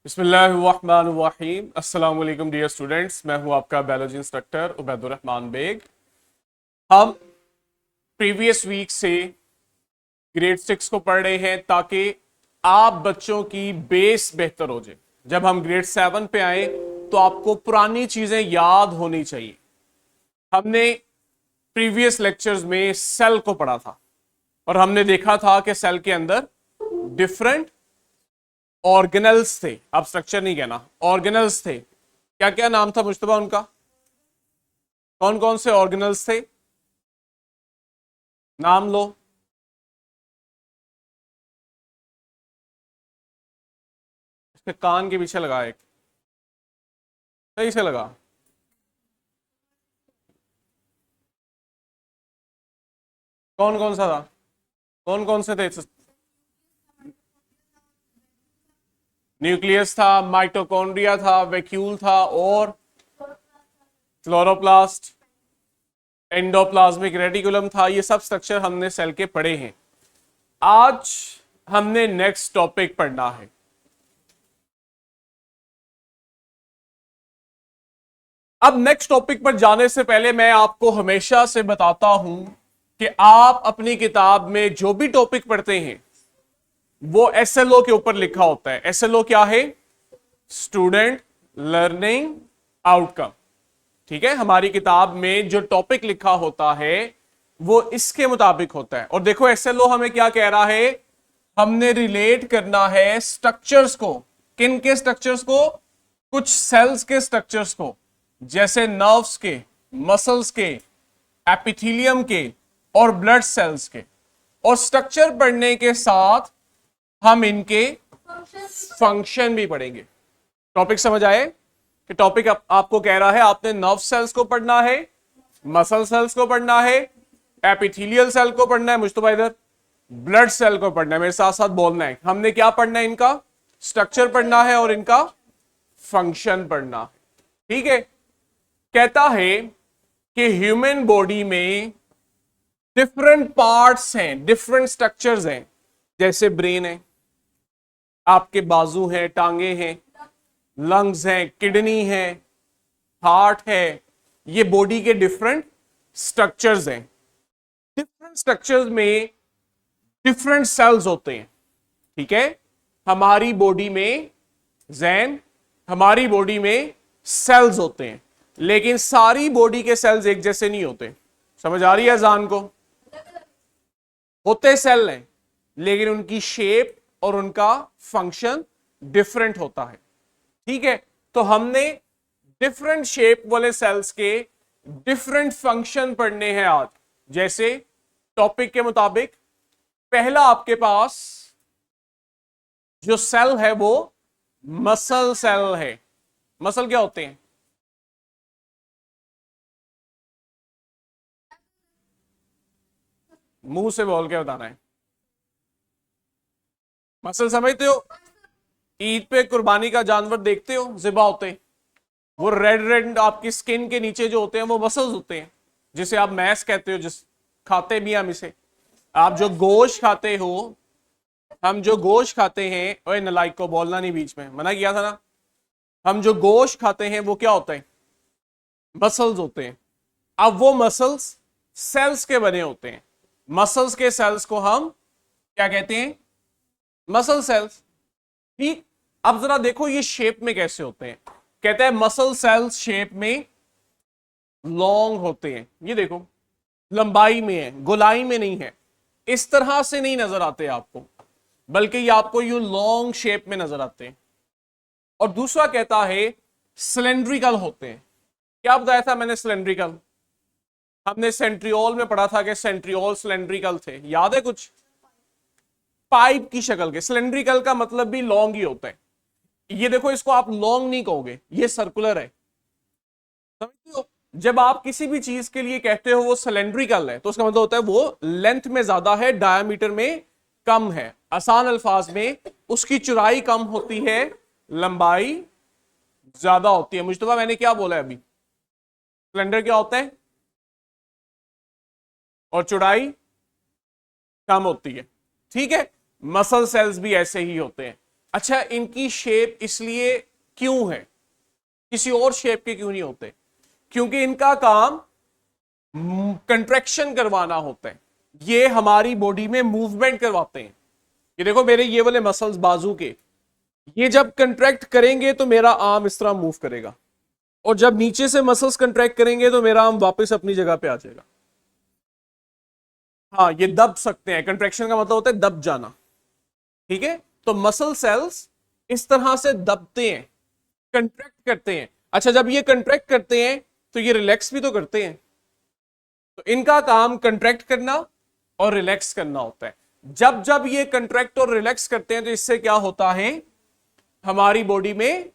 बिस्मिल्लाहिर्रहमानिर्रहीम। अस्सलाम वालेकुम डियर स्टूडेंट्स, मैं हूं आपका बायोलॉजी इंस्ट्रक्टर उबैदुर रहमान बेग। हम प्रीवियस वीक से ग्रेड 6 को पढ़ रहे हैं ताकि आप बच्चों की बेस बेहतर हो जाए। जब हम ग्रेड 7 पे आए तो आपको पुरानी चीजें याद होनी चाहिए। हमने प्रीवियस लेक्चर्स में सेल को पढ़ा था और हमने देखा था कि सेल के अंदर डिफरेंट ऑर्गेनल्स थे। अब स्ट्रक्चर नहीं कहना, ऑर्गेनल्स थे। क्या क्या नाम था मुश्तबा उनका? कौन कौन से ऑर्गेनल्स थे? नाम लो। इसके कान के पीछे लगा एक, सही से लगा। कौन कौन सा था? कौन कौन से थे? न्यूक्लियस था, माइटोकॉन्ड्रिया था, वैक्यूल था और क्लोरोप्लास्ट, एंडोप्लाज्मिक रेटिकुलम था। ये सब स्ट्रक्चर हमने सेल के पढ़े हैं। आज हमने नेक्स्ट टॉपिक पढ़ना है। अब नेक्स्ट टॉपिक पर जाने से पहले मैं आपको हमेशा से बताता हूं कि आप अपनी किताब में जो भी टॉपिक पढ़ते हैं वो एसएलओ के ऊपर लिखा होता है। एसएलओ क्या है? Student learning outcome. ठीक है, हमारी किताब में जो टॉपिक लिखा होता है वो इसके मुताबिक होता है। और देखो एसएलओ हमें क्या कह रहा है, हमने रिलेट करना है स्ट्रक्चर्स को। किन के स्ट्रक्चर्स को? कुछ सेल्स के स्ट्रक्चर्स को, जैसे नर्व्स के, मसल्स के, एपिथेलियम के और ब्लड सेल्स के। और स्ट्रक्चर पढ़ने के साथ हम इनके फंक्शन भी पढ़ेंगे। टॉपिक समझ आए कि टॉपिक आपको कह रहा है आपने नर्व सेल्स को पढ़ना है, मसल सेल्स को पढ़ना है, एपिथेलियल सेल को पढ़ना है, मुझतबा इधर ब्लड सेल को पढ़ना है। मेरे साथ साथ बोलना है। हमने क्या पढ़ना है? इनका स्ट्रक्चर पढ़ना है और इनका फंक्शन पढ़ना है। ठीक है। कहता है कि ह्यूमन बॉडी में डिफरेंट पार्ट्स हैं, डिफरेंट स्ट्रक्चर्स हैं। जैसे ब्रेन है, आपके बाजू हैं, टांगे हैं, लंग्स हैं, किडनी है, हार्ट है। ये बॉडी के डिफरेंट स्ट्रक्चर्स हैं। डिफरेंट स्ट्रक्चर्स में डिफरेंट सेल्स होते हैं। ठीक है। हमारी बॉडी में जैन, हमारी बॉडी में सेल्स होते हैं, लेकिन सारी बॉडी के सेल्स एक जैसे नहीं होते। समझ आ रही है जान को? होते सेल हैं लेकिन उनकी शेप और उनका फंक्शन डिफरेंट होता है। ठीक है। तो हमने डिफरेंट शेप वाले सेल्स के डिफरेंट फंक्शन पढ़ने हैं आज। जैसे टॉपिक के मुताबिक पहला आपके पास जो सेल है वो मसल सेल है। मसल क्या होते हैं? मुंह से बोल के बताना है। मसल समझते हो? ईद पे कुर्बानी का जानवर देखते हो ज़िबा होते हैं, वो रेड रेड आपकी स्किन के नीचे जो होते हैं वो मसल्स होते हैं, जिसे आप मैस कहते हो, जिस खाते भी हम इसे। आप जो गोश्त खाते हो, हम जो गोश्त खाते हैं, ओए नलाइक को बोलना नहीं, बीच में मना किया था ना। हम जो गोश्त खाते हैं वो क्या होता है? मसल्स होते हैं। अब वो मसल्स सेल्स के बने होते हैं। मसल्स के सेल्स को हम क्या कहते हैं? Muscle cells. ठीक। अब जरा देखो ये शेप में कैसे होते हैं। कहते हैं मसल सेल्स शेप में लॉन्ग होते हैं। ये देखो लंबाई में है, गोलाई में नहीं है। इस तरह से नहीं नजर आते आपको, बल्कि ये आपको यू लॉन्ग शेप में नजर आते हैं। और दूसरा कहता है सिलेंड्रिकल होते हैं। क्या बताया था मैंने? सिलेंड्रिकल। हमने सेंट्रियोल में पढ़ा था कि सेंट्रियोल सिलेंड्रिकल थे, याद है कुछ? पाइप की शक्ल के। सिलेंड्रिकल का मतलब भी लॉन्ग ही होता है। ये देखो, इसको आप लॉन्ग नहीं कहोगे, ये सर्कुलर है। समझते हो? जब आप किसी भी चीज के लिए कहते हो वो सिलेंड्रिकल है तो उसका मतलब होता है वो लेंथ में ज्यादा है, डायमीटर में कम है। आसान अल्फाज में उसकी चौड़ाई कम होती है, लंबाई ज्यादा होती है। मुझतबा मैंने क्या बोला है अभी? सिलेंडर क्या होता है और चौड़ाई कम होती है। ठीक है। मसल सेल्स भी ऐसे ही होते हैं। अच्छा, इनकी शेप इसलिए क्यों है, किसी और शेप के क्यों नहीं होते? क्योंकि इनका काम कंट्रैक्शन करवाना होता है, ये हमारी बॉडी में मूवमेंट करवाते हैं। ये देखो मेरे ये वाले मसल्स बाजू के, ये जब कंट्रैक्ट करेंगे तो मेरा आर्म इस तरह मूव करेगा, और जब नीचे से मसल्स कंट्रैक्ट करेंगे तो मेरा आर्म वापस अपनी जगह पे आ जाएगा। हाँ, ये दब सकते हैं, कंट्रैक्शन का मतलब होता है दब जाना। ठीक है, तो मसल सेल्स इस तरह से दबते हैं, कंट्रैक्ट करते हैं। अच्छा, जब ये कंट्रैक्ट करते हैं तो ये रिलैक्स भी तो करते हैं, तो इनका काम कंट्रैक्ट करना और रिलैक्स करना होता है। जब जब ये कंट्रैक्ट और रिलैक्स करते हैं तो इससे क्या होता है, हमारी बॉडी में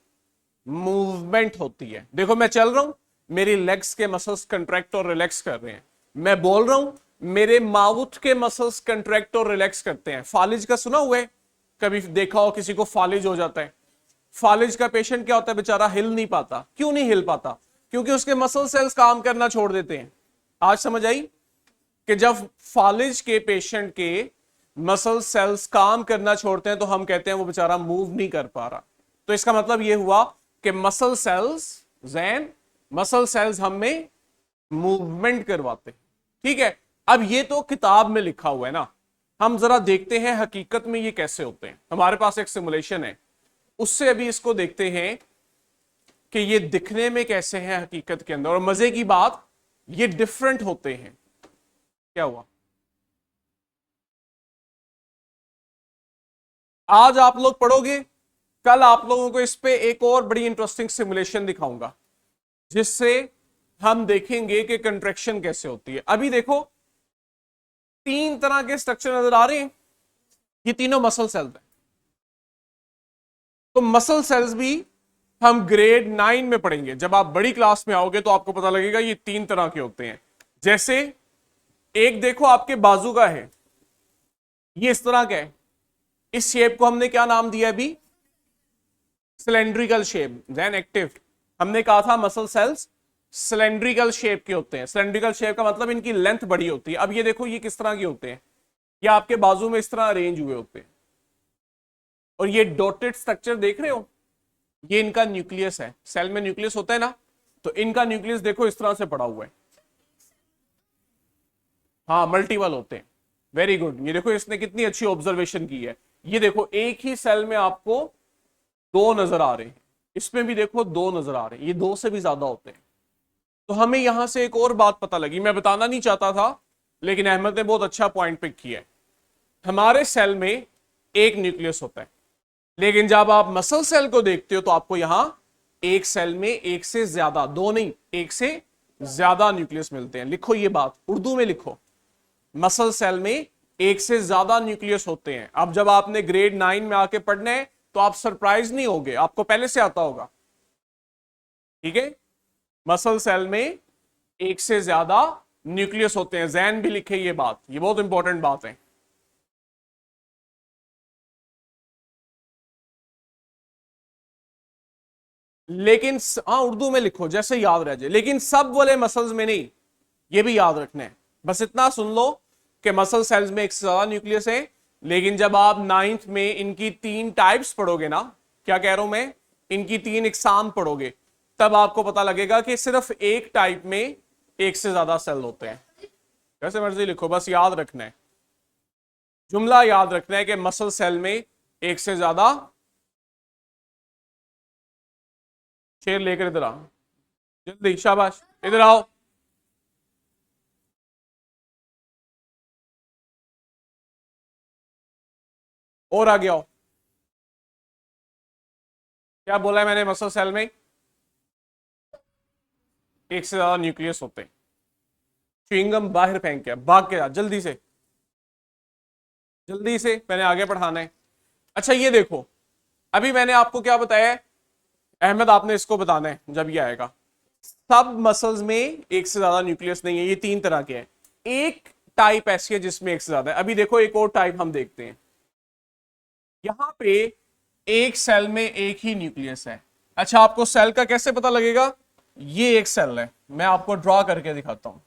मूवमेंट होती है। देखो मैं चल रहा हूं, मेरी लेग्स के मसल्स कंट्रैक्ट और रिलैक्स कर रहे हैं। मैं बोल रहा हूं, मेरे माउथ के मसल्स कंट्रैक्ट और रिलैक्स करते हैं। फालिज का सुना हुआ है? कभी देखा हो किसी को फालिज हो जाता है? फालिज का पेशेंट क्या होता है, बेचारा हिल नहीं पाता। क्यों नहीं हिल पाता? क्योंकि उसके मसल सेल्स काम करना छोड़ देते हैं। आज समझ आई कि जब फालिज के पेशेंट के मसल सेल्स काम करना छोड़ते हैं तो हम कहते हैं वो बेचारा मूव नहीं कर पा रहा। तो इसका मतलब ये हुआ कि muscle cells Jain muscle cells हम में मूवमेंट करवाते हैं। ठीक है, अब ये तो किताब में लिखा हुआ है ना, हम जरा देखते हैं हकीकत में ये कैसे होते हैं। हमारे पास एक सिमुलेशन है, उससे अभी इसको देखते हैं कि ये दिखने में कैसे हैं हकीकत के अंदर। और मजे की बात, ये डिफरेंट होते हैं। क्या हुआ? आज आप लोग पढ़ोगे, कल आप लोगों को इस पे एक और बड़ी इंटरेस्टिंग सिमुलेशन दिखाऊंगा, जिससे हम देखेंगे कि कंट्रैक्शन कैसे होती है। अभी देखो, तीन तरह के स्ट्रक्चर नजर आ रहे हैं, ये तीनों मसल सेल्स हैं। तो मसल सेल्स भी हम ग्रेड 9 में पढ़ेंगे। जब आप बड़ी क्लास में आओगे तो आपको पता लगेगा ये तीन तरह के होते हैं। जैसे एक देखो आपके बाजू का है, ये इस तरह का है। इस शेप को हमने क्या नाम दिया अभी? Cylindrical shape. देन एक्टिव, हमने कहा था मसल सेल्स सिलेंड्रिकल शेप के होते हैं। सिलेंड्रिकल शेप का मतलब इनकी लेंथ बड़ी होती है। अब ये देखो ये किस तरह के होते हैं, ये आपके बाजू में इस तरह अरेंज हुए होते हैं। और ये डॉटेड स्ट्रक्चर देख रहे हो, ये इनका न्यूक्लियस है। सेल में न्यूक्लियस होता है ना, तो इनका न्यूक्लियस देखो इस तरह से पड़ा हुआ है। हाँ, मल्टीपल होते हैं। वेरी गुड, ये देखो इसने कितनी अच्छी ऑब्जर्वेशन की है। ये देखो एक ही सेल में आपको दो नजर आ रहे हैं, इसमें भी देखो दो नजर आ रहे हैं, ये दो से भी ज्यादा होते हैं। तो हमें यहां से एक और बात पता लगी, मैं बताना नहीं चाहता था लेकिन अहमद ने बहुत अच्छा पॉइंट पिक किया है। हमारे सेल में एक न्यूक्लियस होता है, लेकिन जब आप मसल सेल को देखते हो तो आपको यहां एक सेल में एक से ज्यादा, दो नहीं एक से ज्यादा न्यूक्लियस मिलते हैं। लिखो ये बात, उर्दू में लिखो, मसल सेल में एक से ज्यादा न्यूक्लियस होते हैं। अब जब आपने ग्रेड 9 में आके पढ़ना है तो आप सरप्राइज नहीं होगे, आपको पहले से आता होगा। ठीक है, मसल सेल में एक से ज्यादा न्यूक्लियस होते हैं। जैन भी लिखे ये बात, ये बहुत इंपॉर्टेंट बात है। लेकिन हाँ, उर्दू में लिखो जैसे याद रह जाए, लेकिन सब वाले मसल्स में नहीं, ये भी याद रखना है। बस इतना सुन लो कि मसल सेल्स में एक से ज्यादा न्यूक्लियस है, लेकिन जब आप नाइन्थ में इनकी तीन टाइप्स पढ़ोगे ना, क्या कह रहा हूं मैं, इनकी तीन इकसाम पढ़ोगे, तब आपको पता लगेगा कि सिर्फ एक टाइप में एक से ज्यादा सेल होते हैं। जैसे मर्जी लिखो, बस याद रखना है, जुमला याद रखना है कि मसल सेल में एक से ज्यादा। शेर लेकर इधर आ, जल्दी, शाबाश, इधर आओ। और आ गया हो। क्या बोला है मैंने? मसल सेल में एक से ज्यादा न्यूक्लियस होते हैं। च्युइंगम बाहर फेंक के भाग के जा, जल्दी से, जल्दी से, मैंने आगे पढ़ाना है। अच्छा ये देखो, अभी मैंने आपको क्या बताया है? अहमद आपने इसको बताना है जब ये आएगा। सब मसल्स में एक से ज्यादा न्यूक्लियस नहीं है, ये तीन तरह के हैं। एक टाइप ऐसी है जिसमें एक से ज्यादा है। अभी देखो एक और टाइप हम देखते हैं। यहां पे एक सेल में एक ही न्यूक्लियस है। अच्छा, आपको सेल का कैसे पता लगेगा? ये एक सेल है, मैं आपको ड्रॉ करके दिखाता हूं।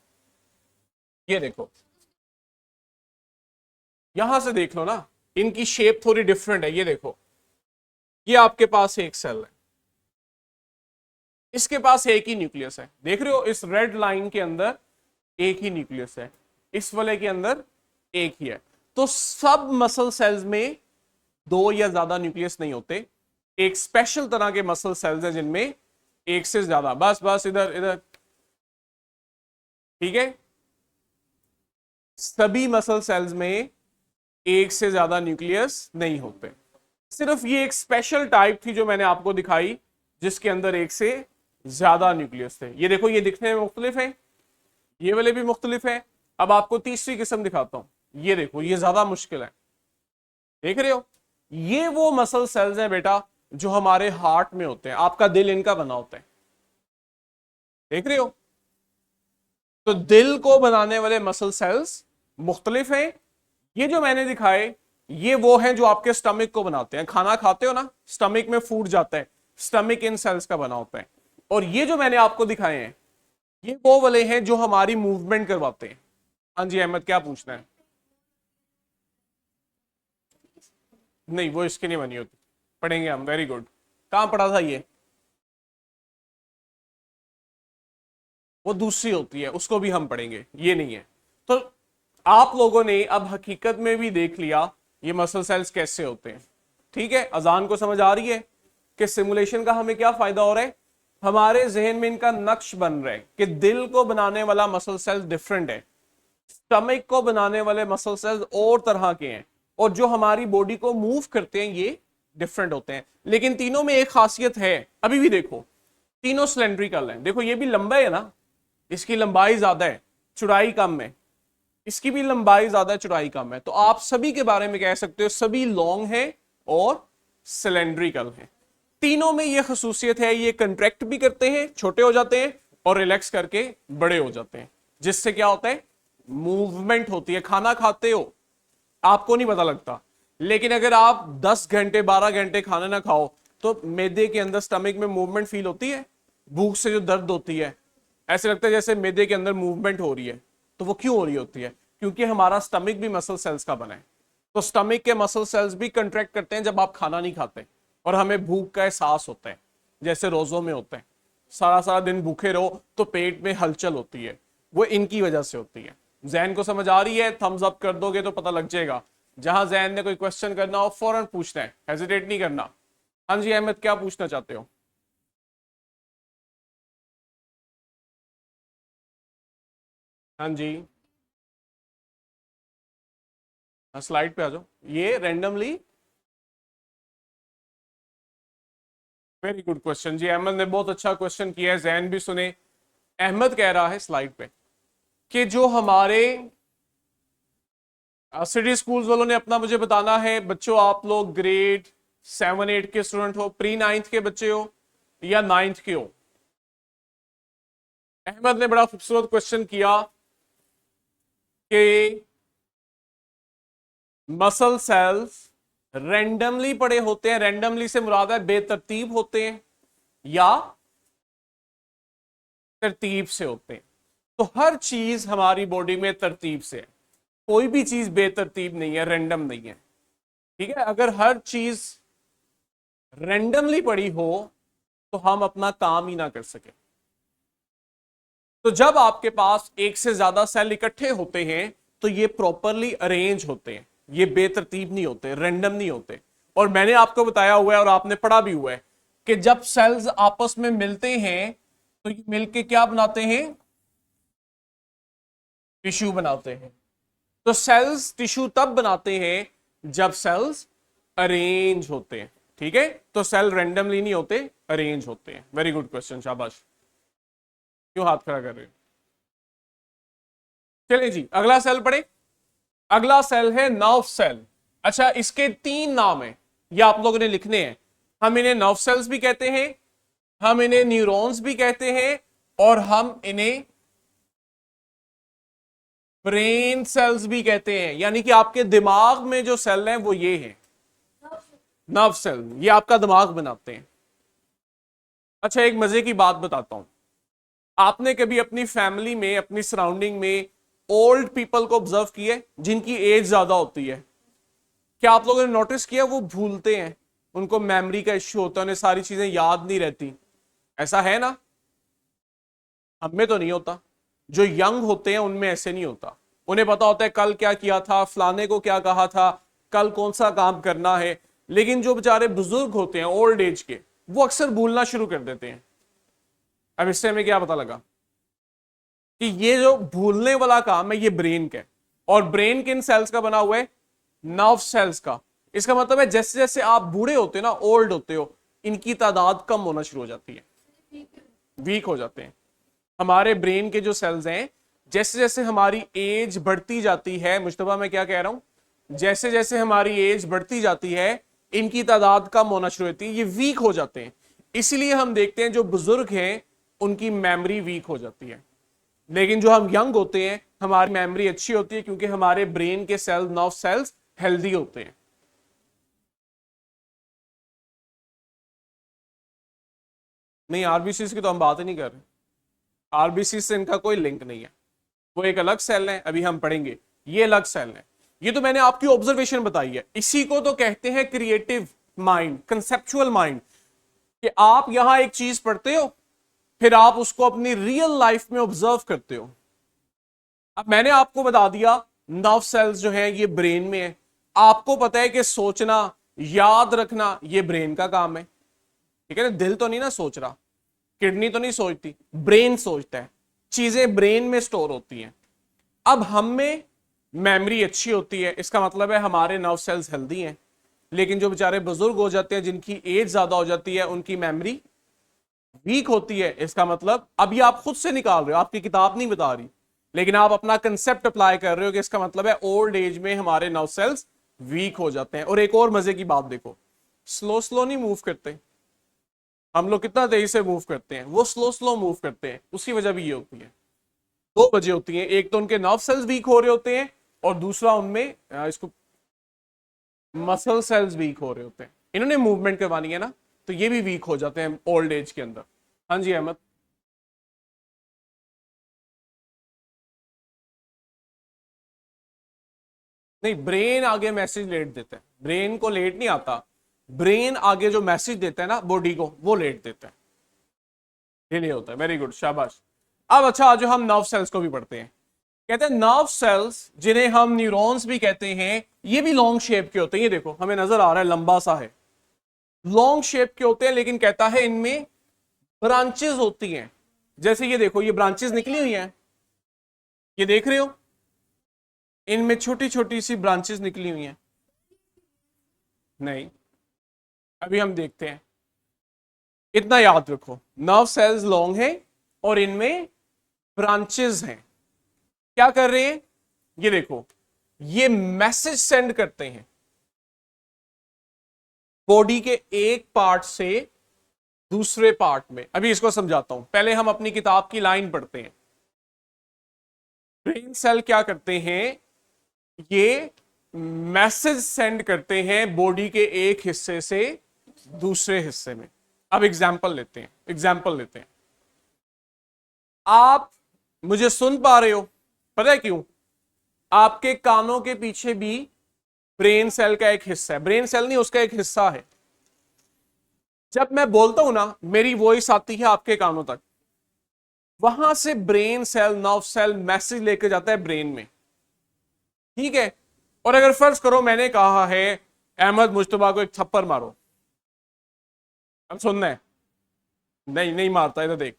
ये देखो, यहां से देख लो ना, इनकी शेप थोड़ी डिफरेंट है। ये देखो, ये आपके पास एक सेल है, इसके पास एक ही न्यूक्लियस है। देख रहे हो इस रेड लाइन के अंदर एक ही न्यूक्लियस है, इस वाले के अंदर एक ही है। तो सब मसल सेल्स में दो या ज्यादा न्यूक्लियस नहीं होते, एक स्पेशल तरह के मसल सेल्स हैं जिनमें एक से ज्यादा। बस बस इधर इधर, ठीक है। सभी मसल सेल्स में एक से ज्यादा न्यूक्लियस नहीं होते, सिर्फ ये एक स्पेशल टाइप थी जो मैंने आपको दिखाई जिसके अंदर एक से ज्यादा न्यूक्लियस थे। ये देखो ये दिखने में मुख्तलिफ है, ये वाले भी मुख्तलिफ है। अब आपको तीसरी किस्म दिखाता हूं, ये देखो ये ज्यादा मुश्किल है। देख रहे हो ये वो मसल सेल्स हैं बेटा जो हमारे हार्ट में होते हैं, आपका दिल इनका बना होता है। देख रहे हो, तो दिल को बनाने वाले मसल सेल्स मुख्तलिफ हैं। ये जो मैंने दिखाए ये वो हैं जो आपके स्टमक को बनाते हैं। खाना खाते हो ना, स्टमक में फूड जाता है, स्टमक इन सेल्स का बना होता है। और ये जो मैंने आपको दिखाए हैं ये वो वाले हैं जो हमारी मूवमेंट करवाते हैं। हाँ जी अहमद क्या पूछना है? नहीं वो इसकी नहीं बनी होती, पढ़ेंगे हम। वेरी गुड, कहां पढ़ा था ये? वो दूसरी होती है, उसको भी हम पढ़ेंगे, ये नहीं है। तो आप लोगों ने अब हकीकत में भी देख लिया ये मसल सेल्स कैसे होते हैं। ठीक है, अजान को समझ आ रही है कि सिमुलेशन का हमें क्या फायदा हो रहा है? हमारे जहन में इनका नक्श बन रहा है कि दिल को बनाने वाला मसल सेल्स डिफरेंट है, स्टमक को बनाने वाले मसल सेल्स और तरह के हैं, और जो हमारी बॉडी को मूव करते हैं ये डिफरेंट होते हैं। लेकिन तीनों में एक खासियत है, अभी भी देखो तीनों सिलेंड्रिकल हैं। देखो ये भी लंबा है ना, इसकी लंबाई ज्यादा है चौड़ाई कम है, इसकी भी लंबाई ज्यादा है चौड़ाई कम है। तो आप सभी के बारे में कह सकते हो सभी लॉन्ग है और सिलेंड्रिकल है। तीनों में ये खसूसियत है, ये कंट्रैक्ट भी करते हैं, छोटे हो जाते हैं, और रिलैक्स करके बड़े हो जाते हैं, जिससे क्या होता है? मूवमेंट होती है। खाना खाते हो आपको नहीं पता लगता, लेकिन अगर आप 10 घंटे 12 घंटे खाना ना खाओ तो मैदे के अंदर स्टमक में मूवमेंट फील होती है। भूख से जो दर्द होती है ऐसे लगता है जैसे मैदे के अंदर मूवमेंट हो रही है। तो वो क्यों हो रही होती है? क्योंकि हमारा स्टमक भी मसल सेल्स का बना है। तो स्टमक के मसल सेल्स भी कंट्रैक्ट करते हैं जब आप खाना नहीं खाते, और हमें भूख का एहसास होता है, जैसे रोजों में होता है। सारा सारा दिन भूखे रहो तो पेट में हलचल होती है, वो इनकी वजह से होती है। जैन को समझ आ रही है? थम्स अप कर दोगे तो पता लग जाएगा। जहां जैन ने कोई क्वेश्चन करना हो फौरन पूछना है, हेजिटेट नहीं करना। हाँ जी अहमद क्या पूछना चाहते हो? हाँ जी, हाँ स्लाइड पे आ जाओ। ये रैंडमली, वेरी गुड क्वेश्चन जी, अहमद ने बहुत अच्छा क्वेश्चन किया है। जैन भी सुने, अहमद कह रहा है स्लाइड पे कि जो हमारे सिटी स्कूल्स वालों ने अपना मुझे बताना है, बच्चों आप लोग ग्रेड 7-8 के स्टूडेंट हो, प्री 9th के बच्चे हो या 9th के हो? अहमद ने बड़ा खूबसूरत क्वेश्चन किया कि मसल सेल्स रैंडमली पड़े होते हैं, रैंडमली से मुराद है बेतरतीब होते हैं या तरतीब से होते हैं। तो हर चीज हमारी बॉडी में तरतीब से है, कोई भी चीज बेतरतीब नहीं है, रैंडम नहीं है। ठीक है, अगर हर चीज रैंडमली पड़ी हो तो हम अपना काम ही ना कर सके। तो जब आपके पास एक से ज्यादा सेल इकट्ठे होते हैं तो ये प्रॉपरली अरेंज होते हैं, ये बेतरतीब नहीं होते, रैंडम नहीं होते। और मैंने आपको बताया हुआ है और आपने पढ़ा भी हुआ है कि जब सेल्स आपस में मिलते हैं तो ये मिलके क्या बनाते हैं? टिश्यू बनाते हैं। तो सेल्स टिश्यू तब बनाते हैं जब सेल्स अरेंज होते हैं। ठीक है, तो सेल रैंडमली नहीं होते, अरेंज होते हैं। वेरी गुड क्वेश्चन, शाबाश। क्यों हाथ खड़ा कर रहे हो? चलिए जी अगला सेल पढ़े। अगला सेल है नर्व सेल। अच्छा, इसके 3 नाम है, ये आप लोगों ने लिखने हैं। हम इन्हें नर्व सेल्स भी कहते हैं, हम इन्हें न्यूरॉन्स भी कहते हैं, और हम इन्हें ब्रेन सेल्स भी कहते हैं। यानी कि आपके दिमाग में जो सेल हैं वो ये हैं, नर्व सेल, ये आपका दिमाग बनाते हैं। अच्छा, एक मजे की बात बताता हूं। आपने कभी अपनी फैमिली में, अपनी सराउंडिंग में ओल्ड पीपल को ऑब्जर्व किए जिनकी एज ज्यादा होती है? क्या आप लोगों ने नोटिस किया वो भूलते हैं? उनको मेमोरी का इश्यू होता है, उन्हें सारी चीजें याद नहीं रहती, ऐसा है ना? हमें तो नहीं होता। जो यंग होते हैं उनमें ऐसे नहीं होता, उन्हें पता होता है कल क्या किया था, फलाने को क्या कहा था, कल कौन सा काम करना है। लेकिन जो बेचारे बुजुर्ग होते हैं ओल्ड एज के, वो अक्सर भूलना शुरू कर देते हैं। अब इससे हमें क्या पता लगा कि ये जो भूलने वाला काम है ये ब्रेन का है। और ब्रेन किन सेल्स का बना हुआ है? नर्व सेल्स का। इसका मतलब है जैसे जैसे आप बूढ़े होते हो ना, ओल्ड होते हो, इनकी तादाद कम होना शुरू हो जाती है, वीक हो जाते हैं। हमारे ब्रेन के जो सेल्स हैं, जैसे जैसे हमारी एज बढ़ती जाती है, मुश्तबा मैं क्या कह रहा हूं, जैसे जैसे हमारी एज बढ़ती जाती है इनकी तादाद कम होना शुरू होती है, ये वीक हो जाते हैं। इसीलिए हम देखते हैं जो बुजुर्ग हैं उनकी मेमोरी वीक हो जाती है। लेकिन जो हम यंग होते हैं हमारी मेमोरी अच्छी होती है, क्योंकि हमारे ब्रेन के सेल, नर्व सेल्स हेल्दी होते हैं। नहीं, आरबीसी की तो हम बात ही नहीं कर रहे। आरबीसी से इनका कोई लिंक नहीं है, वो एक अलग सेल है, अभी हम पढ़ेंगे। ये अलग सेल है। ये तो मैंने आपकी ऑब्जर्वेशन बताई है। इसी को तो कहते हैं क्रिएटिव माइंड, कंसेप्चुअल माइंड, कि आप यहां एक चीज पढ़ते हो फिर आप उसको अपनी रियल लाइफ में ऑब्जर्व करते हो। अब मैंने आपको बता दिया नर्व सेल्स जो है ये ब्रेन में है। आपको पता है कि सोचना, याद रखना ये ब्रेन का काम है, ठीक है ना? दिल तो नहीं ना सोच रहा, किडनी तो नहीं सोचती, ब्रेन सोचता है, चीजें ब्रेन में स्टोर होती हैं। अब हम में मेमोरी अच्छी होती है, इसका मतलब है हमारे नर्व सेल्स हेल्दी हैं। लेकिन जो बेचारे बुजुर्ग हो जाते हैं, जिनकी एज ज्यादा हो जाती है, उनकी मेमोरी वीक होती है। इसका मतलब अभी आप खुद से निकाल रहे हो, आपकी किताब नहीं बता रही, लेकिन आप अपना कंसेप्ट अप्लाई कर रहे हो कि इसका मतलब है ओल्ड एज में हमारे नर्व सेल्स वीक हो जाते हैं। और एक और मजे की बात देखो, स्लो स्लो नहीं मूव करते हम लोग, कितना तेजी से मूव करते हैं, वो स्लो स्लो मूव करते हैं। उसकी वजह भी ये होती है, दो वजह होती है। एक तो उनके नर्व सेल्स वीक हो रहे होते हैं, और दूसरा उनमें इसको मसल सेल्स वीक हो रहे होते हैं। इन्होंने मूवमेंट करवानी है ना, तो ये भी वीक हो जाते हैं ओल्ड एज के अंदर। हाँ जी अहमद। नहीं, ब्रेन आगे मैसेज लेट देता है, ब्रेन को लेट नहीं आता। ब्रेन आगे जो मैसेज देता है ना बॉडी को, वो लेट देता है, ये नहीं होता है। वेरी गुड, शाबाश। अब अच्छा, आज हम नर्व सेल्स को भी पढ़ते हैं। कहते हैं नर्व सेल्स, जिन्हें हम न्यूरॉन्स भी कहते हैं, ये भी लॉन्ग शेप के होते हैं। ये देखो हमें नजर आ रहा है लंबा सा है, लॉन्ग शेप के होते हैं, लेकिन कहता है इनमें ब्रांचेस होती हैं। जैसे ये देखो, ये ब्रांचेस निकली हुई हैं, ये देख रहे हो, इनमें छोटी छोटी सी ब्रांचेस निकली हुई हैं। नहीं, अभी हम देखते हैं। इतना याद रखो, नर्व सेल्स लॉन्ग है और इनमें ब्रांचेस हैं। क्या कर रहे हैं? ये देखो, ये मैसेज सेंड करते हैं बॉडी के एक पार्ट से दूसरे पार्ट में। अभी इसको समझाता हूं, पहले हम अपनी किताब की लाइन पढ़ते हैं। ब्रेन सेल क्या करते हैं? ये मैसेज सेंड करते हैं बॉडी के एक हिस्से से दूसरे हिस्से में। अब एग्जाम्पल लेते हैं। आप मुझे सुन पा रहे हो, पता है क्यों? आपके कानों के पीछे भी ब्रेन सेल का एक हिस्सा है, ब्रेन सेल नहीं, उसका एक हिस्सा है। जब मैं बोलता हूं ना, मेरी वॉइस आती है आपके कानों तक, वहां से brain cell, nerve cell message लेकर जाता है ब्रेन में, ठीक है? और अगर फर्ज करो मैंने कहा है अहमद मुश्तबा को एक थप्पड़ मारो, अब सुनना है। नहीं, नहीं मारता, इधर देख।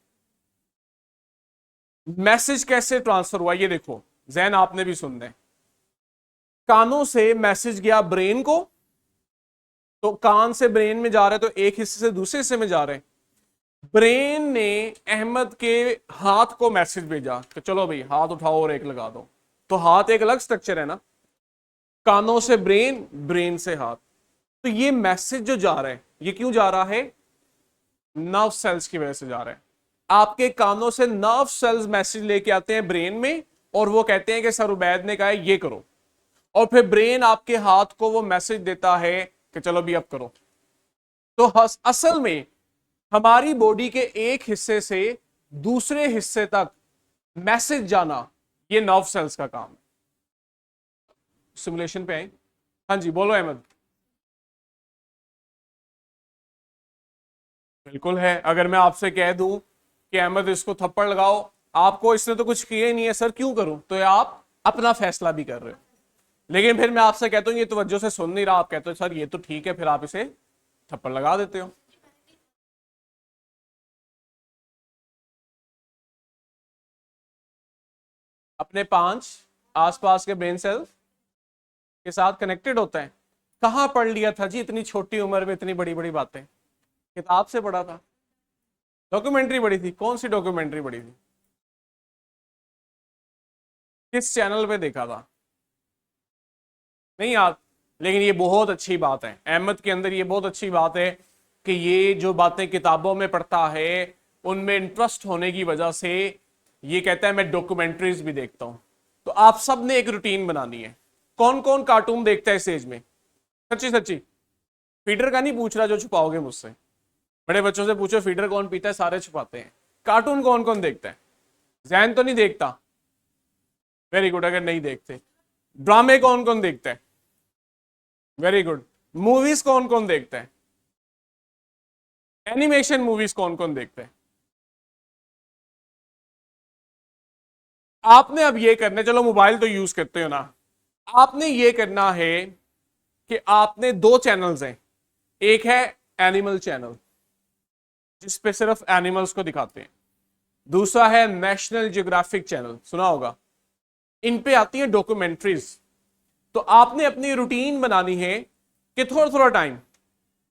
मैसेज कैसे ट्रांसफर हुआ ये देखो, जैन आपने भी सुनना है। कानों से मैसेज गया ब्रेन को, तो कान से ब्रेन में जा रहा है, तो एक हिस्से से दूसरे हिस्से में जा रहे हैं। ब्रेन ने अहमद के हाथ को मैसेज भेजा कि चलो भाई हाथ उठाओ और एक लगा दो, तो हाथ एक अलग स्ट्रक्चर है ना, कानों से ब्रेन, ब्रेन से हाथ। तो ये मैसेज जो जा रहा है, ये क्यों जा रहा है? नर्व सेल्स की वजह से जा रहा है। आपके कानों से नर्व सेल्स मैसेज लेके आते हैं ब्रेन में, और वो कहते हैं कि सर उबैद ने कहा है ये करो, और फिर ब्रेन आपके हाथ को वो मैसेज देता है कि चलो भी अब करो। तो असल में हमारी बॉडी के एक हिस्से से दूसरे हिस्से तक मैसेज जाना, ये नर्व सेल्स का काम है। सिमुलेशन पे आए। हाँ जी बोलो अहमद। बिल्कुल है। अगर मैं आपसे कह दूं कि अहमद इसको थप्पड़ लगाओ, आपको इसने तो कुछ किया ही नहीं है सर, क्यों करूं, तो ये आप अपना फैसला भी कर रहे हो। लेकिन फिर मैं आपसे कहता हूं ये तवज्जो से सुन नहीं रहा, आप कहते हो सर ये तो ठीक है, फिर आप इसे थप्पड़ लगा देते हो। अपने 5 आसपास के ब्रेन सेल के साथ कनेक्टेड होता है। कहां पढ़ लिया था जी इतनी छोटी उम्र में इतनी बड़ी बड़ी बातें? किताब से पढ़ा था? डॉक्यूमेंट्री पढ़ी थी? कौन सी डॉक्यूमेंट्री पढ़ी थी? किस चैनल पे देखा था? नहीं याद। लेकिन ये बहुत अच्छी बात है, अहमद के अंदर ये बहुत अच्छी बात है कि ये जो बातें किताबों में पढ़ता है उनमें इंटरेस्ट होने की वजह से ये कहता है मैं डॉक्यूमेंट्रीज भी देखता हूं। तो आप सब ने एक रूटीन बनानी है। कौन कौन कार्टून देखता है इस एज में? सच्ची सच्ची। फीडर का नहीं पूछ रहा जो छुपाओगे मुझसे, बड़े बच्चों से पूछो फीडर कौन पीता है, सारे छुपाते हैं। कार्टून कौन कौन देखता है? जैन तो नहीं देखता? Very good. अगर नहीं देखते, ड्रामे कौन कौन देखता है? Very good. मूवीज कौन कौन देखता है? एनिमेशन मूवीज कौन कौन देखता है? आपने अब ये करना है, चलो मोबाइल तो यूज करते हो ना, आपने ये करना है कि आपने 2 चैनल्स हैं। एक है एनिमल चैनल जिसपे सिर्फ एनिमल्स को दिखाते हैं, दूसरा है नेशनल जियोग्राफिक चैनल, सुना होगा। इन पे आती है डॉक्यूमेंट्रीज। तो आपने अपनी रूटीन बनानी है कि थोड़ा थोड़ा टाइम,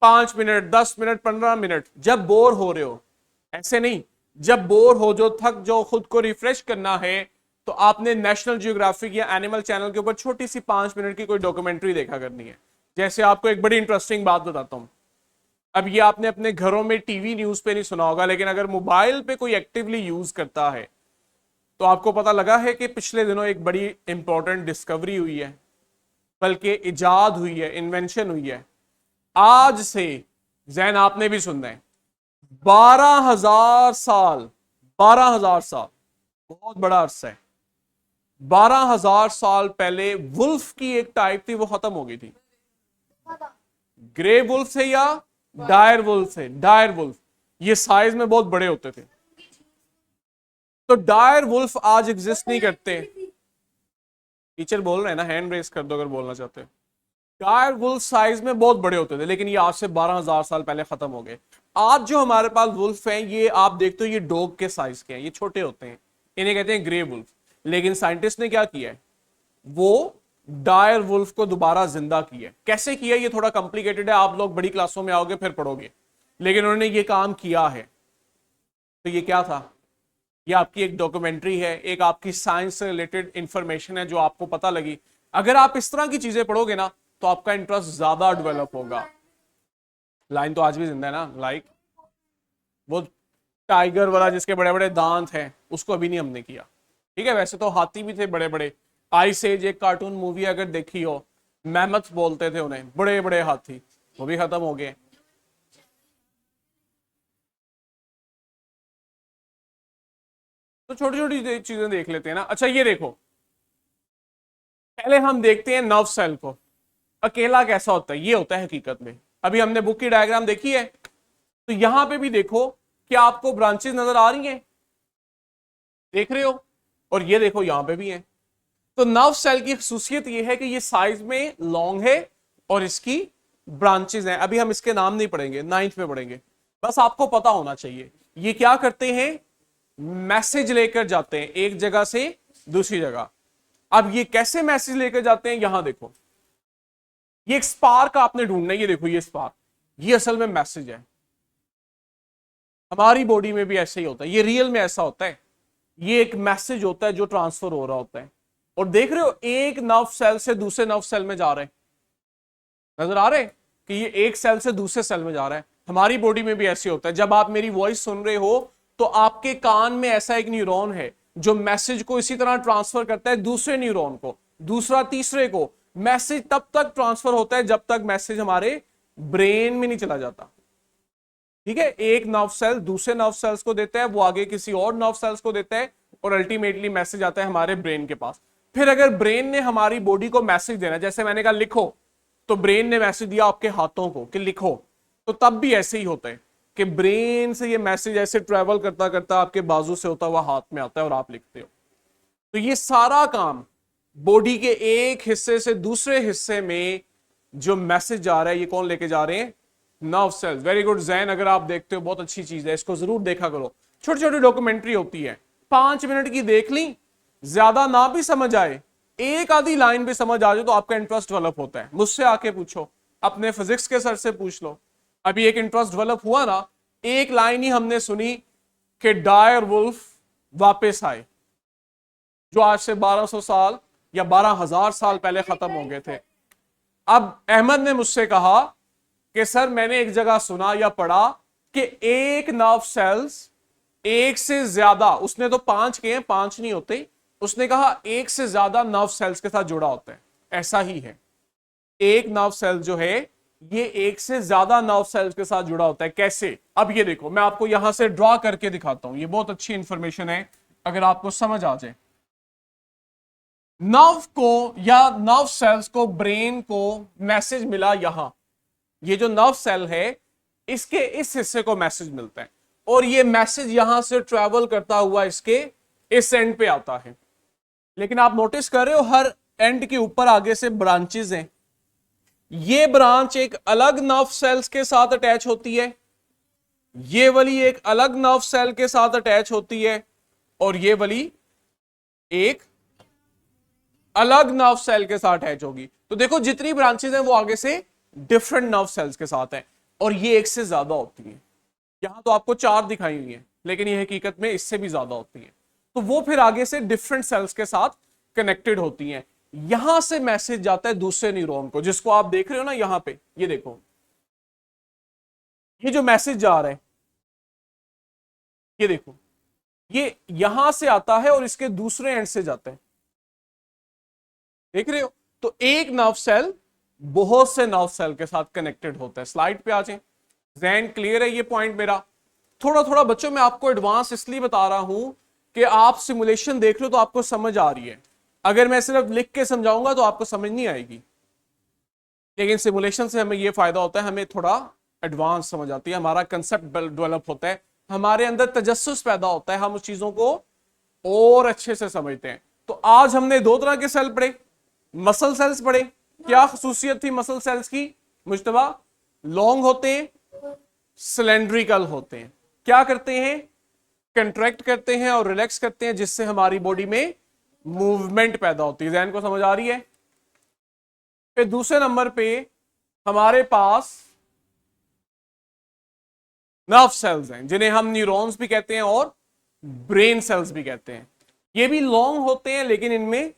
5 मिनट, 10 मिनट, 15 मिनट, जब बोर हो रहे हो, ऐसे नहीं, जब बोर हो जो, थक जो, खुद को रिफ्रेश करना है, तो आपने नेशनल जियोग्राफिक या एनिमल चैनल के ऊपर छोटी सी 5 मिनट की कोई डॉक्यूमेंट्री देखा करनी है। जैसे आपको एक बड़ी इंटरेस्टिंग बात बताता हूं। अब ये आपने अपने घरों में टीवी न्यूज पे नहीं सुना होगा, लेकिन अगर मोबाइल पे कोई एक्टिवली यूज करता है तो आपको पता लगा है कि पिछले दिनों एक बड़ी इंपॉर्टेंट डिस्कवरी हुई है, बल्कि इजाद हुई है, इन्वेंशन हुई है। आज से जैन आपने भी सुनना है, 12,000 साल, 12,000 साल बहुत बड़ा अरसा है। 12,000 साल पहले वुल्फ की एक टाइप थी, वो खत्म हो गई थी। ग्रे वुल्फ से या डायर वुल्फ से? डायर वुल्फ, ये साइज में बहुत बड़े होते थे। तो डायर वुल्फ आज एग्जिस्ट नहीं करते। टीचर बोल रहे हैं ना, हैंड रेस कर दो अगर बोलना चाहते हो। डायर वुल्फ साइज में बहुत बड़े होते थे, लेकिन ये आज से 12,000 साल पहले खत्म हो गए। आज जो हमारे पास वुल्फ हैं, ये आप देखते हो ये डॉग के साइज के हैं, ये छोटे होते हैं, इन्हें कहते हैं ग्रे वुल्फ। लेकिन साइंटिस्ट ने क्या किया है, वो डायर वुल्फ को दोबारा जिंदा किया। कैसे किया ये थोड़ा कॉम्प्लिकेटेड है, आप लोग बड़ी क्लासों में आओगे फिर पढ़ोगे, लेकिन उन्होंने ये काम किया है। तो ये क्या था? ये आपकी एक डॉक्यूमेंट्री है, एक आपकी साइंस से रिलेटेड इंफॉर्मेशन है जो आपको पता लगी। अगर आप इस तरह की चीजें पढ़ोगे ना तो आपका इंटरेस्ट ज्यादा डेवलप होगा। लाइन तो आज भी जिंदा है ना, लाइक वो टाइगर वाला जिसके बड़े बड़े दांत हैं, उसको अभी नहीं हमने किया। ठीक है, वैसे तो हाथी भी थे बड़े बड़े। आइस एज एक कार्टून मूवी अगर देखी हो, मैमथ बोलते थे उन्हें, बड़े बड़े हाथी, वो भी खत्म हो गए। तो छोटी छोटी चीजें देख लेते हैं ना। अच्छा ये देखो, पहले हम देखते हैं नर्व सेल को, अकेला कैसा होता है। ये होता है हकीकत में, अभी हमने बुक की डायग्राम देखी है, तो यहां पे भी देखो कि आपको ब्रांचेस नजर आ रही हैं, देख रहे हो, और ये देखो यहां पे भी है। तो नर्व सेल की खासियत ये है कि ये साइज में लॉन्ग है और इसकी ब्रांचेस हैं। अभी हम इसके नाम नहीं पढ़ेंगे, 9th में पढ़ेंगे। बस आपको पता होना चाहिए ये क्या करते हैं, मैसेज लेकर जाते हैं एक जगह से दूसरी जगह। अब ये कैसे मैसेज लेकर जाते हैं, यहां देखो, ये एक स्पार्क आपने ढूंढना है। ये देखो ये स्पार्क, ये असल में मैसेज है। हमारी बॉडी में भी ऐसे ही होता है, ये रियल में ऐसा होता है। ये एक मैसेज होता है जो ट्रांसफर हो रहा होता है, और देख रहे हो एक नर्व सेल से दूसरे नर्व सेल में जा रहे हैं, नजर आ रहे हैं कि ये एक सेल से दूसरे सेल में जा रहा है। हमारी बॉडी में भी ऐसे होता है। जब आप मेरी वॉइस सुन रहे हो तो आपके कान में ऐसा एक न्यूरॉन है जो मैसेज को इसी तरह ट्रांसफर करता है दूसरे न्यूरॉन को, दूसरा तीसरे को। मैसेज तब तक ट्रांसफर होता है जब तक मैसेज हमारे ब्रेन में नहीं चला जाता। ठीक है, एक नर्व सेल दूसरे नर्व सेल्स को देता है, वो आगे किसी और नर्व सेल्स को देता है, और अल्टीमेटली मैसेज आता है हमारे ब्रेन के पास। फिर अगर ब्रेन ने हमारी बॉडी को मैसेज देना, जैसे मैंने कहा लिखो, तो ब्रेन ने मैसेज दिया आपके हाथों को कि लिखो, तो तब भी ऐसे ही होता है। कि ब्रेन से ये मैसेज ऐसे ट्रेवल करता करता आपके बाजू से होता हुआ हाथ में आता है और आप लिखते हो। तो ये सारा काम बॉडी के एक हिस्से से दूसरे हिस्से में जो मैसेज जा रहा है, ये कौन लेके जा रहे हैं? Nerve cells. Very good Jain, अगर आप देखते हो बहुत अच्छी चीज है, इसको जरूर देखा करो। छोटी छोटी डॉक्यूमेंट्री होती है, 5 मिनट की देख ली, ज्यादा ना भी समझ आए, एक आधी लाइन भी समझ आ जाए तो आपका इंटरेस्ट डेवलप होता है। मुझसे आके पूछो, अपने फिजिक्स के सर से पूछ लो, अभी एक इंटरेस्ट डेवलप हुआ ना, एक लाइन ही हमने सुनी कि डायर वुल्फ वापस आए, जो आज से 1200 साल या 12,000 साल पहले खत्म हो गए थे। अब अहमद ने मुझसे कहा कि सर मैंने एक जगह सुना या पढ़ा कि एक नर्व सेल्स एक से ज्यादा, उसने तो 5 के हैं, 5 नहीं होते, उसने कहा एक से ज्यादा नर्व सेल्स के साथ जुड़ा होता है। ऐसा ही है, एक नर्व सेल जो है ये एक से ज्यादा नर्व सेल्स के साथ जुड़ा होता है। कैसे? अब ये देखो, मैं आपको यहां से ड्रॉ करके दिखाता हूं, ये बहुत अच्छी इंफॉर्मेशन है अगर आपको समझ आ जाए। नर्व को या नर्व सेल्स को, ब्रेन को मैसेज मिला यहां, ये जो नर्व सेल है इसके इस हिस्से को मैसेज मिलता है और ये मैसेज यहां से ट्रेवल करता हुआ इसके इस एंड पे आता है। लेकिन आप नोटिस कर रहे हो हर एंड के ऊपर आगे से ब्रांचेस हैं। ये ब्रांच एक अलग नर्व सेल्स के साथ अटैच होती है, ये वाली एक अलग नर्व सेल के साथ अटैच होती है और ये वाली एक अलग नर्व सेल के साथ अटैच होगी। तो देखो जितनी ब्रांचेस हैं वो आगे से डिफरेंट नर्व सेल्स के साथ है और ये एक से ज्यादा होती है। यहां तो आपको 4 दिखाई हुई है, लेकिन ये हकीकत में इससे भी ज्यादा होती है। तो वो फिर आगे से डिफरेंट सेल्स के साथ कनेक्टेड होती हैं। यहां से मैसेज जाता है दूसरे न्यूरॉन को, जिसको आप देख रहे हो ना यहां पे, ये देखो, ये जो मैसेज जा रहा है, ये देखो, ये यहां से आता है और इसके दूसरे एंड से जाता है, देख रहे हो? तो एक नर्व सेल बहुत से नर्व सेल के साथ कनेक्टेड होता है। स्लाइड पे आ जाए, जहन क्लियर है ये पॉइंट मेरा? थोड़ा थोड़ा बच्चों मैं आपको एडवांस इसलिए बता रहा हूं कि आप सिमुलेशन देख लो तो आपको समझ आ रही है। अगर मैं सिर्फ लिख के समझाऊंगा तो आपको समझ नहीं आएगी, लेकिन सिमुलेशन से हमें यह फायदा होता है, हमें थोड़ा एडवांस समझ आती है, हमारा कंसेप्ट डेवलप होता है, हमारे अंदर तजस्सुस पैदा होता है, हम उस चीजों को और अच्छे से समझते हैं। तो आज हमने 2 तरह के सेल पढ़े, मसल सेल्स पढ़े। क्या खसूसियत थी मसल सेल्स की मुश्तबा? लॉन्ग होते हैं, सिलेंड्रिकल होते हैं, क्या करते हैं? कंट्रैक्ट करते हैं और रिलैक्स करते हैं, जिससे हमारी बॉडी में मूवमेंट पैदा होती है। ज़हन को समझ आ रही है? फिर दूसरे नंबर पे हमारे पास नर्व सेल्स हैं, जिन्हें हम न्यूरॉन्स भी कहते हैं और ब्रेन सेल्स भी कहते हैं। ये भी लॉन्ग होते हैं लेकिन इनमें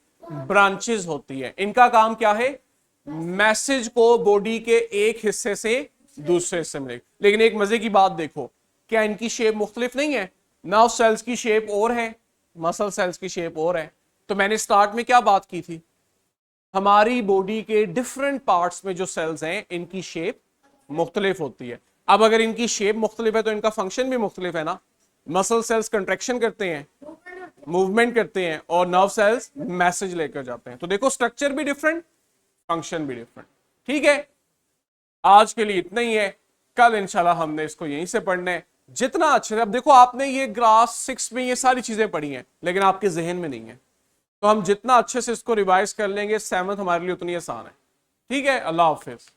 ब्रांचेस होती है। इनका काम क्या है? मैसेज को बॉडी के एक हिस्से से दूसरे हिस्से में। लेकिन एक मजे की बात देखो, क्या इनकी शेप मुख्तलिफ नहीं है? नर्व सेल्स की शेप और है, मसल सेल्स की शेप और है। तो मैंने स्टार्ट में क्या बात की थी? हमारी बॉडी के डिफरेंट पार्ट्स में जो सेल्स हैं इनकी शेप मुख्तलिफ होती है। अब अगर इनकी शेप मुख्तलिफ है तो इनका फंक्शन भी मुख्तलिफ है ना। मसल सेल्स कंट्रैक्शन करते हैं, मूवमेंट करते हैं, और नर्व सेल्स मैसेज लेकर जाते हैं। तो देखो स्ट्रक्चर भी डिफरेंट, फंक्शन भी डिफरेंट। ठीक है, आज के लिए इतना ही है, कल इंशाल्लाह हमने इसको यहीं से पढ़ना है। जितना अच्छे, अब देखो आपने ये क्लास 6 में ये सारी चीजें पढ़ी हैं लेकिन आपके जहन में नहीं है, तो हम जितना अच्छे से इसको रिवाइज कर लेंगे 7th हमारे लिए उतनी आसान है। ठीक है, अल्लाह हाफिज।